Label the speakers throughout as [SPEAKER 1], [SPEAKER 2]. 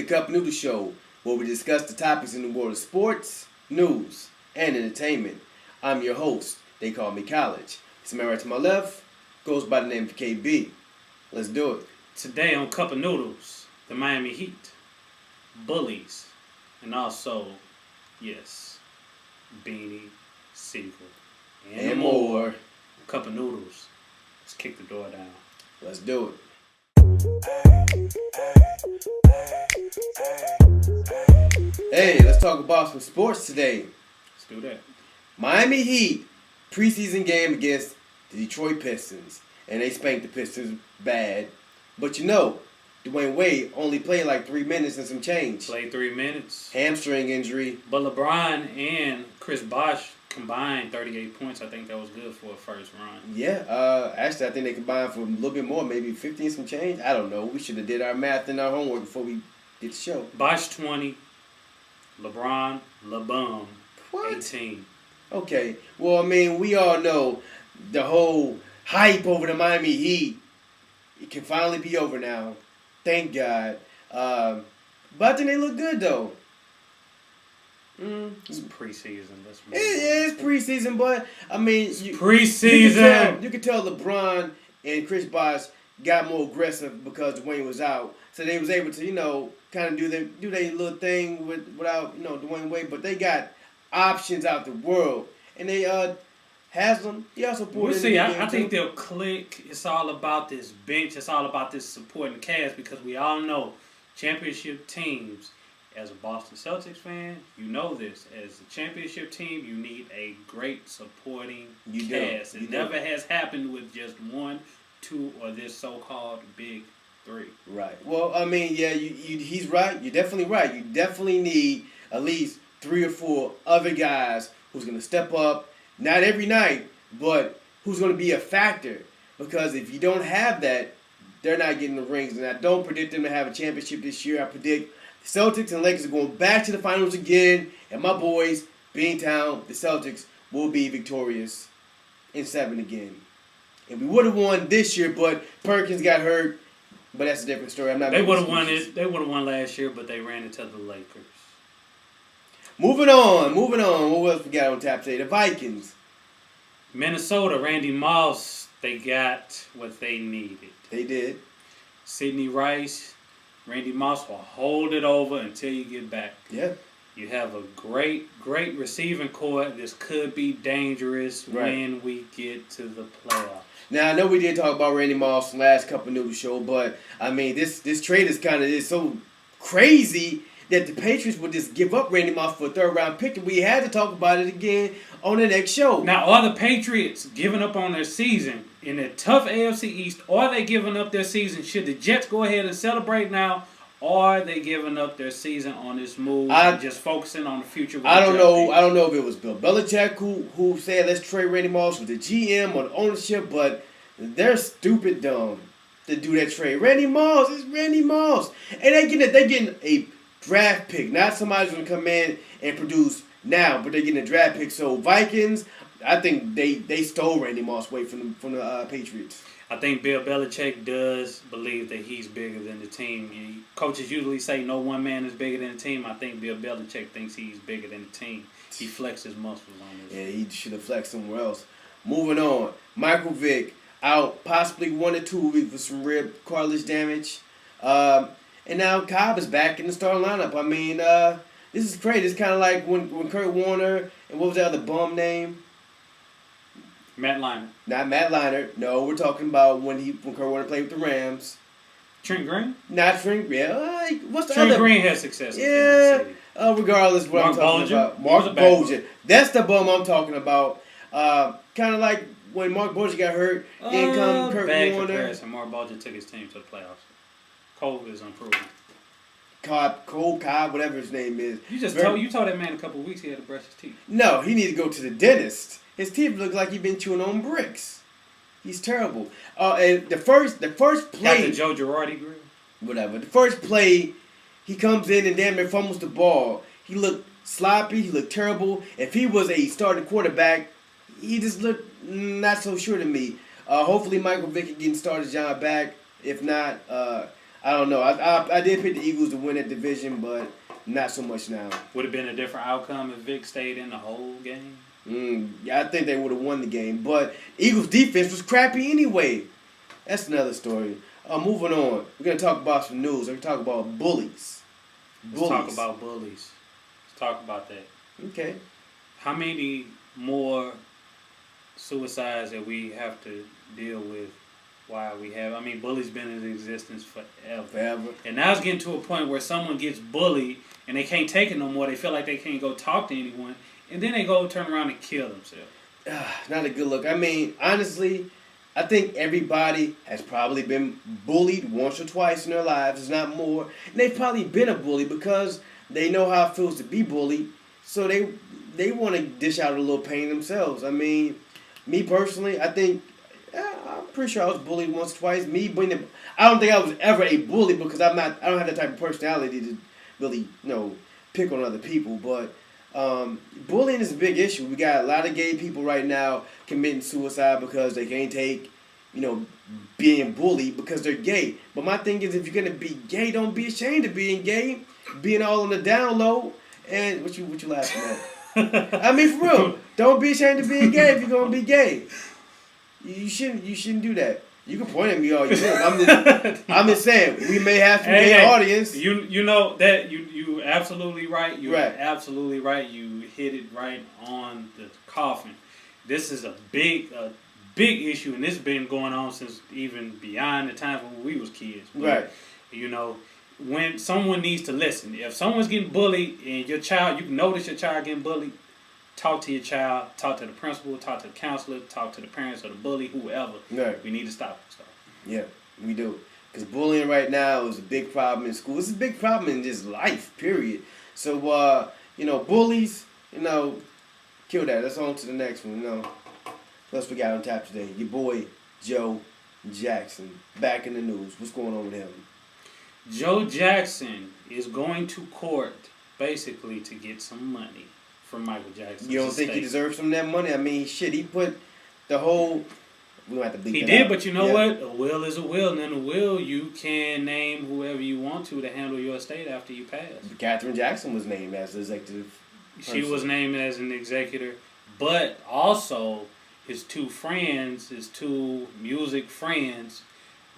[SPEAKER 1] Cup A Noodles Show, where we discuss the topics in the world of sports, news, and entertainment. I'm your host. They call me College. This man right to my left goes by the name of KB. Let's do it.
[SPEAKER 2] Today on Cup of Noodles, the Miami Heat, Bullies, and also, yes, Beanie, Siegel,
[SPEAKER 1] And more.
[SPEAKER 2] Cup of Noodles. Let's kick the door down.
[SPEAKER 1] Let's do it. Hey, let's talk about some sports today.
[SPEAKER 2] Let's do that.
[SPEAKER 1] Miami Heat preseason game against the Detroit Pistons, and they spanked the Pistons bad. But you know, Dwayne Wade only played like 3 minutes and some change.
[SPEAKER 2] Played 3 minutes.
[SPEAKER 1] Hamstring injury.
[SPEAKER 2] But LeBron and Chris Bosh combined 38 points. I think that was good for a first run.
[SPEAKER 1] Yeah, actually I think they combined for a little bit more, maybe 15 some change. I don't know. We should have did our math and our homework before we did the show.
[SPEAKER 2] Bosh 20, LeBron, LeBum,
[SPEAKER 1] What?
[SPEAKER 2] 18.
[SPEAKER 1] Okay, well, I mean, we all know the whole hype over the Miami Heat. It can finally be over now. Thank God. But I think they look good, though.
[SPEAKER 2] It's preseason. Let's move
[SPEAKER 1] It is preseason, but, I mean...
[SPEAKER 2] preseason!
[SPEAKER 1] You can tell LeBron and Chris Bosh got more aggressive because Dwayne was out. So they was able to, kind of do their little thing without, Dwayne Wade. But they got options out the world. And they Haslam, he also pulled
[SPEAKER 2] We'll
[SPEAKER 1] in
[SPEAKER 2] see.
[SPEAKER 1] the
[SPEAKER 2] I
[SPEAKER 1] game,
[SPEAKER 2] think
[SPEAKER 1] too.
[SPEAKER 2] they'll click. It's all about this bench. It's all about this supporting cast because we all know championship teams. As a Boston Celtics fan, you know this. As a championship team, you need a great supporting cast. It never has happened with just one, two, or this so-called big three.
[SPEAKER 1] Right. Well, I mean, yeah, he's right. You're definitely right. You definitely need at least 3 or 4 other guys who's going to step up, not every night, but who's going to be a factor. Because if you don't have that, they're not getting the rings. And I don't predict them to have a championship this year. I predict the Celtics and Lakers are going back to the finals again. And my boys, Beantown, the Celtics, will be victorious in 7 again. And we would have won this year, but Perkins got hurt. But that's a different story.
[SPEAKER 2] They would have won it. They would have won last year, but they ran into the Lakers.
[SPEAKER 1] Moving on. What else we got on tap today? The Vikings.
[SPEAKER 2] Minnesota, Randy Moss, they got what they needed.
[SPEAKER 1] They did.
[SPEAKER 2] Sidney Rice, Randy Moss will hold it over until you get back.
[SPEAKER 1] Yeah.
[SPEAKER 2] You have a great receiving core. This could be dangerous when we get to the playoffs.
[SPEAKER 1] Now, I know we did talk about Randy Moss last Cup of Noodles show, but, I mean, this trade is so crazy that the Patriots would just give up Randy Moss for a third-round pick, and we had to talk about it again on the next show.
[SPEAKER 2] Now, are the Patriots giving up on their season in a tough AFC East? Are they giving up their season? Should the Jets go ahead and celebrate now? Or are they giving up their season on this move and just focusing on the future?
[SPEAKER 1] I don't know. I don't know if it was Bill Belichick who said let's trade Randy Moss with the GM or the ownership, but they're stupid dumb to do that trade. Randy Moss is Randy Moss, and they're getting a draft pick, not somebody who's gonna come in and produce now, but they're getting a draft pick. So Vikings, I think they stole Randy Moss away from the Patriots.
[SPEAKER 2] I think Bill Belichick does believe that he's bigger than the team. Coaches usually say no one man is bigger than the team. I think Bill Belichick thinks he's bigger than the team. He flexes his muscles on this.
[SPEAKER 1] Yeah, he should have flexed somewhere else. Moving on, Michael Vick out possibly 1 or 2 weeks with some rib cartilage damage. And now Cobb is back in the starting lineup. I mean, this is crazy. It's kind of like when Kurt Warner and what was that other bum name?
[SPEAKER 2] Matt Leinart.
[SPEAKER 1] Not Matt Leinart. No, we're talking about when Kurt Warner played with the Rams.
[SPEAKER 2] Trent Green?
[SPEAKER 1] Not Trent Green. What's the
[SPEAKER 2] Trent
[SPEAKER 1] other?
[SPEAKER 2] Green has success in
[SPEAKER 1] Yeah.
[SPEAKER 2] Kansas City.
[SPEAKER 1] Regardless what I'm talking about. Mark Bolger. That's the bum I'm talking about. Kind of like when Mark Bolger got hurt. Then come Kurt
[SPEAKER 2] bad
[SPEAKER 1] Warner.
[SPEAKER 2] Comparison. Mark Bolger took his team to the playoffs. Cole is unproven.
[SPEAKER 1] Cole Cobb, whatever his name is.
[SPEAKER 2] You told that man a couple of weeks he had to brush his teeth.
[SPEAKER 1] No, he needs to go to the dentist. His teeth look like he's been chewing on bricks. He's terrible. And the first play.
[SPEAKER 2] Got the Joe Girardi grill.
[SPEAKER 1] Whatever. The first play, he comes in and damn near fumbles the ball. He looked sloppy. He looked terrible. If he was a starting quarterback, he just looked not so sure to me. Hopefully Michael Vick can start his job back. If not, I don't know. I did pick the Eagles to win that division, but not so much now.
[SPEAKER 2] Would have been a different outcome if Vic stayed in the whole game.
[SPEAKER 1] Yeah, I think they would have won the game, but Eagles defense was crappy anyway. That's another story. Moving on, we're gonna talk about some news. We're gonna talk about bullies.
[SPEAKER 2] Let's talk about bullies. Let's talk about that.
[SPEAKER 1] Okay.
[SPEAKER 2] How many more suicides that we have to deal with? Why we have? I mean, bullies been in existence forever. And now it's getting to a point where someone gets bullied and they can't take it no more. They feel like they can't go talk to anyone, and then they go turn around and kill themselves.
[SPEAKER 1] Not a good look. I mean, honestly, I think everybody has probably been bullied once or twice in their lives, if not more. And they've probably been a bully because they know how it feels to be bullied. So they want to dish out a little pain themselves. I mean, me personally, I think I'm pretty sure I was bullied once or twice. I don't think I was ever a bully because I don't have that type of personality to really, pick on other people. But bullying is a big issue. We got a lot of gay people right now committing suicide because they can't take, being bullied because they're gay. But my thing is, if you're gonna be gay, don't be ashamed of being gay, being all on the down low. And what you laughing at? I mean, for real, don't be ashamed of being gay if you're gonna be gay. You shouldn't do that. You can point at me all you want. I'm just saying we may have some gay audience.
[SPEAKER 2] You know that you absolutely right. You're
[SPEAKER 1] right.
[SPEAKER 2] Absolutely right. You hit it right on the coffin. This is a big issue, and this has been going on since even beyond the time when we was kids. But,
[SPEAKER 1] right.
[SPEAKER 2] When someone needs to listen. If someone's getting bullied and your child, you can notice your child getting bullied, talk to your child, talk to the principal, talk to the counselor, talk to the parents or the bully, whoever.
[SPEAKER 1] Right.
[SPEAKER 2] We need to stop stuff.
[SPEAKER 1] Yeah, we do. Because bullying right now is a big problem in school. It's a big problem in just life, period. So, bullies, kill that. Let's on to the next one, What else we got on tap today? Your boy, Joe Jackson, back in the news. What's going on with him?
[SPEAKER 2] Joe Jackson is going to court, basically, to get some money from Michael Jackson.
[SPEAKER 1] You don't think he deserves some of that money? I mean, shit, he put the whole... We don't have to bleep
[SPEAKER 2] He
[SPEAKER 1] that
[SPEAKER 2] did,
[SPEAKER 1] out.
[SPEAKER 2] but you know what? A will is a will, and in a will, you can name whoever you want to handle your estate after you pass.
[SPEAKER 1] Catherine Jackson was named as the executive person.
[SPEAKER 2] She was named as an executor, but also his two music friends,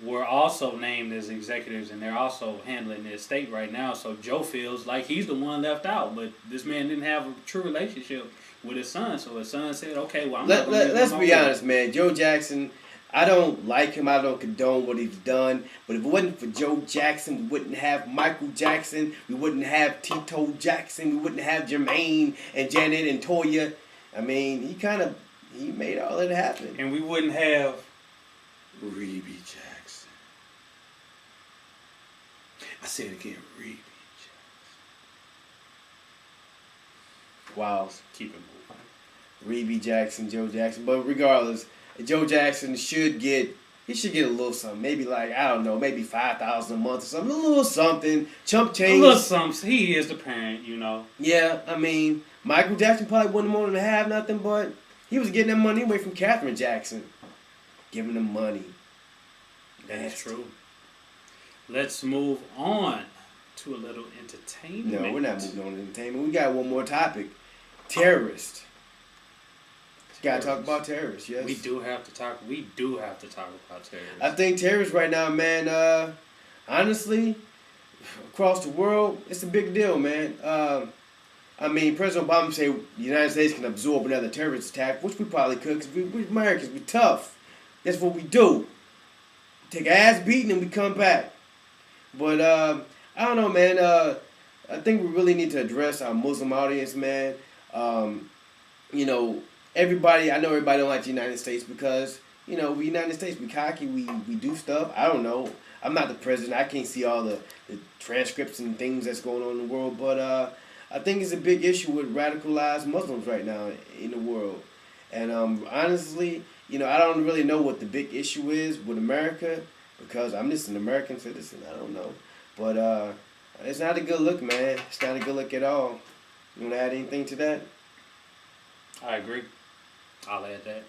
[SPEAKER 2] were also named as executives, and they're also handling the estate right now. So Joe feels like he's the one left out, but this man didn't have a true relationship with his son. So his son said, "Okay, well,
[SPEAKER 1] let's be honest, man. Joe Jackson, I don't like him. I don't condone what he's done. But if it wasn't for Joe Jackson, we wouldn't have Michael Jackson. We wouldn't have Tito Jackson. We wouldn't have Jermaine and Janet and Toya. I mean, he made all that happen.
[SPEAKER 2] And we wouldn't have Reby Jackson. I said it again, Reby Jackson.
[SPEAKER 1] Wow.
[SPEAKER 2] Keep it moving.
[SPEAKER 1] Reby Jackson, Joe Jackson. But regardless, Joe Jackson should get a little something. Maybe maybe $5,000 a month or something. A little something. Chump change.
[SPEAKER 2] A little something. He is the parent,
[SPEAKER 1] Yeah, I mean, Michael Jackson probably wouldn't want him to have nothing, but he was getting that money away from Catherine Jackson. Giving him money.
[SPEAKER 2] That's true. Let's move on to a little entertainment.
[SPEAKER 1] No, we're not moving on to entertainment. We got one more topic. Terrorist. Got to talk about terrorists, yes.
[SPEAKER 2] We do have to talk about terrorists.
[SPEAKER 1] I think terrorists right now, man, honestly, across the world, it's a big deal, man. I mean, President Obama said the United States can absorb another terrorist attack, which we probably could because we're Americans. We're tough. That's what we do. Take an ass beating and we come back. But I don't know, man. I think we really need to address our Muslim audience, man. Everybody, I know everybody don't like the United States because, we United States, we cocky, we do stuff. I don't know. I'm not the president. I can't see all the transcripts and things that's going on in the world. But I think it's a big issue with radicalized Muslims right now in the world. And honestly, I don't really know what the big issue is with America because I'm just an American citizen. I don't know. But it's not a good look, man. It's not a good look at all. You want to add anything to that?
[SPEAKER 2] I agree. I'll add that.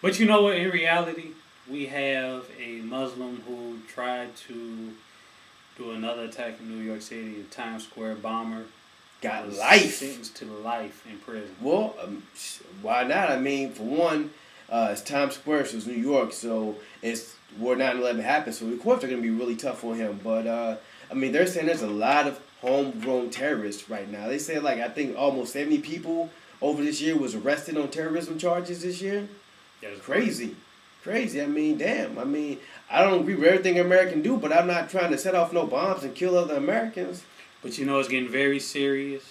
[SPEAKER 2] But you know what? In reality, we have a Muslim who tried to do another attack in New York City. The Times Square bomber
[SPEAKER 1] Got
[SPEAKER 2] was
[SPEAKER 1] life.
[SPEAKER 2] sentenced to life in prison.
[SPEAKER 1] Well, why not? I mean, for one, it's Times Square, so it's New York, so it's where 9/11 happened. So of course they're gonna be really tough on him. But I mean, they're saying there's a lot of homegrown terrorists right now. They say I think almost 70 people over this year was arrested on terrorism charges this year.
[SPEAKER 2] That's
[SPEAKER 1] Crazy. I mean, damn. I mean, I don't agree with everything American do, but I'm not trying to set off no bombs and kill other Americans.
[SPEAKER 2] But it's getting very serious,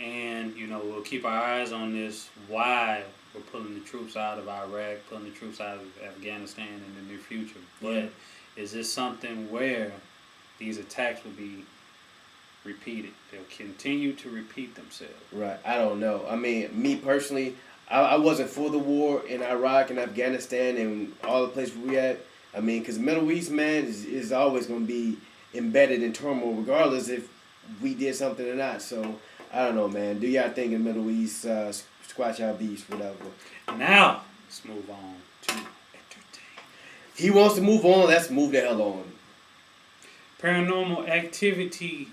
[SPEAKER 2] and we'll keep our eyes on this. Why we're pulling the troops out of Iraq, pulling the troops out of Afghanistan in the near future. But is this something where these attacks will be repeated? They'll continue to repeat themselves.
[SPEAKER 1] Right. I don't know. I mean, me personally, I wasn't for the war in Iraq and Afghanistan and all the places we at. I mean, because the Middle East, man, is always going to be embedded in turmoil, regardless if we did something or not. So, I don't know, man. Do y'all think in the Middle East, squash our beefs, whatever.
[SPEAKER 2] Now, let's move on to entertainment.
[SPEAKER 1] He wants to move on. Let's move the hell on.
[SPEAKER 2] Paranormal Activity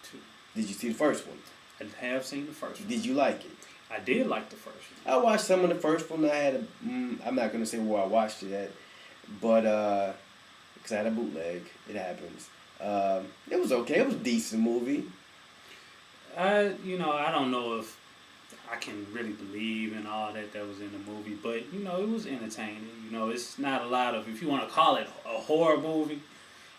[SPEAKER 2] 2.
[SPEAKER 1] Did you see the first one?
[SPEAKER 2] I have seen the first one.
[SPEAKER 1] Did you like it?
[SPEAKER 2] I did like the first one.
[SPEAKER 1] I watched some of the first one. I had I'm not going to say where I watched it at, but because I had a bootleg. It happens. It was okay. It was a decent movie.
[SPEAKER 2] I don't know if I can really believe in all that was in the movie, but it was entertaining. It's not a lot of, if you want to call it a horror movie,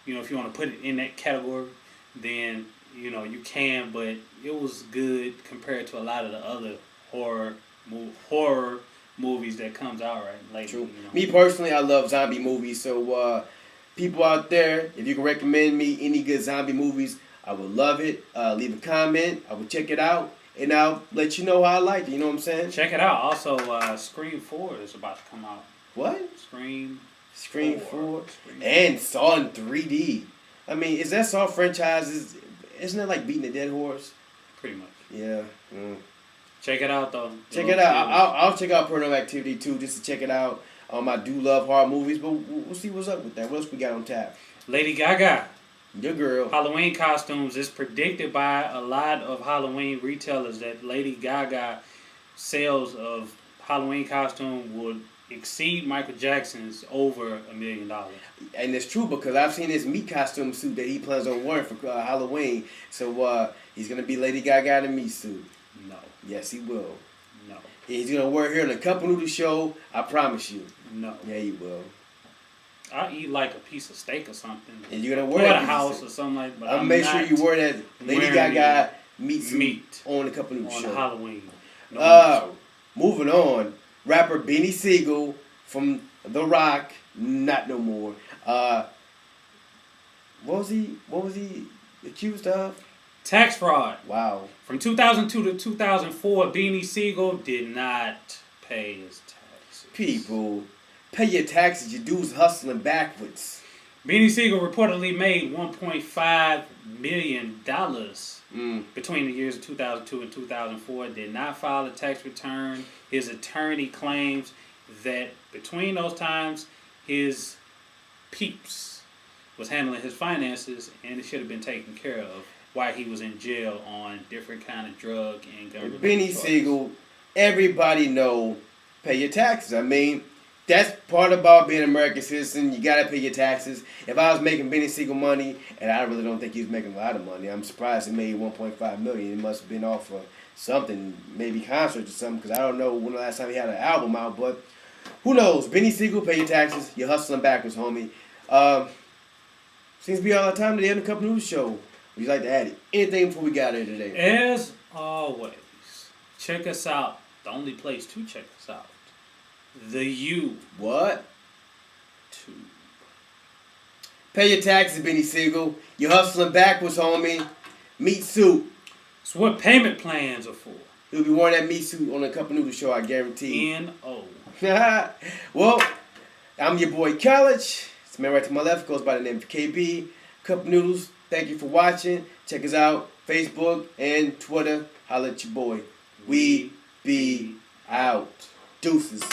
[SPEAKER 2] if you want to put it in that category, then you can, but it was good compared to a lot of the other horror movies that comes out lately.
[SPEAKER 1] True. Me personally, I love zombie movies. So people out there, if you can recommend me any good zombie movies, I would love it. Leave a comment. I would check it out, and I'll let you know how I like it. You know what I'm saying?
[SPEAKER 2] Check it out. Also, Scream 4 is about to come out.
[SPEAKER 1] What?
[SPEAKER 2] Scream
[SPEAKER 1] 4. And Saw in 3D. I mean, is that Saw franchise? Isn't it like beating a dead horse?
[SPEAKER 2] Pretty much.
[SPEAKER 1] Yeah.
[SPEAKER 2] Check it out, though.
[SPEAKER 1] Check it out. I'll check out Paranormal Activity 2 just to check it out. I do love horror movies, but we'll see what's up with that. What else we got on tap?
[SPEAKER 2] Lady Gaga.
[SPEAKER 1] Your girl.
[SPEAKER 2] Halloween costumes. It's predicted by a lot of Halloween retailers that Lady Gaga sales of Halloween costume would exceed Michael Jackson's over $1 million.
[SPEAKER 1] And it's true because I've seen his meat costume suit that he plans on wearing for Halloween. So he's going to be Lady Gaga in a meat suit.
[SPEAKER 2] No.
[SPEAKER 1] Yes, he will.
[SPEAKER 2] No.
[SPEAKER 1] He's going to wear here in the Cup A Noodles Show. I promise you.
[SPEAKER 2] No.
[SPEAKER 1] Yeah, he will.
[SPEAKER 2] I'll eat like a piece of steak or something.
[SPEAKER 1] And you're going to wear
[SPEAKER 2] at
[SPEAKER 1] that
[SPEAKER 2] a house or something like that.
[SPEAKER 1] I'm going to make sure you wear that Lady Gaga meat suit on the Cup A Noodles Show.
[SPEAKER 2] On Halloween. No
[SPEAKER 1] moving on. Rapper Beanie Siegel from The Rock, not no more. What was he accused of?
[SPEAKER 2] Tax fraud.
[SPEAKER 1] Wow.
[SPEAKER 2] From 2002 to 2004, Beanie Siegel did not pay his taxes.
[SPEAKER 1] People, pay your taxes. Your dude's hustling backwards.
[SPEAKER 2] Beanie Siegel reportedly made $1.5 million between the years of 2002 and 2004. Did not file a tax return. His attorney claims that between those times, his peeps was handling his finances, and it should have been taken care of while he was in jail on different kind of drug and gun.
[SPEAKER 1] Beanie Siegel, everybody know, pay your taxes. I mean, that's part about being an American citizen. You gotta pay your taxes. If I was making Beanie Siegel money, and I really don't think he was making a lot of money, I'm surprised he made $1.5 million. It must have been off for something, maybe concerts or something, because I don't know when the last time he had an album out. But who knows? Beanie Siegel, pay your taxes. You're hustling backwards, homie. Seems to be all the time today on the Cup A Noodles Show. Would you like to add anything before we got here today?
[SPEAKER 2] As always, check us out. The only place to check us out. The U.
[SPEAKER 1] What?
[SPEAKER 2] Tube.
[SPEAKER 1] Pay your taxes, Beanie Siegel. You're hustling backwards, homie. Meat suit.
[SPEAKER 2] It's what payment plans are for.
[SPEAKER 1] You'll be wearing that meat suit on the Cup A Noodles Show, I guarantee.
[SPEAKER 2] N.O.
[SPEAKER 1] Well, I'm your boy College. This man right to my left goes by the name of KB. Cup A Noodles. Thank you for watching. Check us out. Facebook and Twitter. Holla at your boy. We be out. Deuces.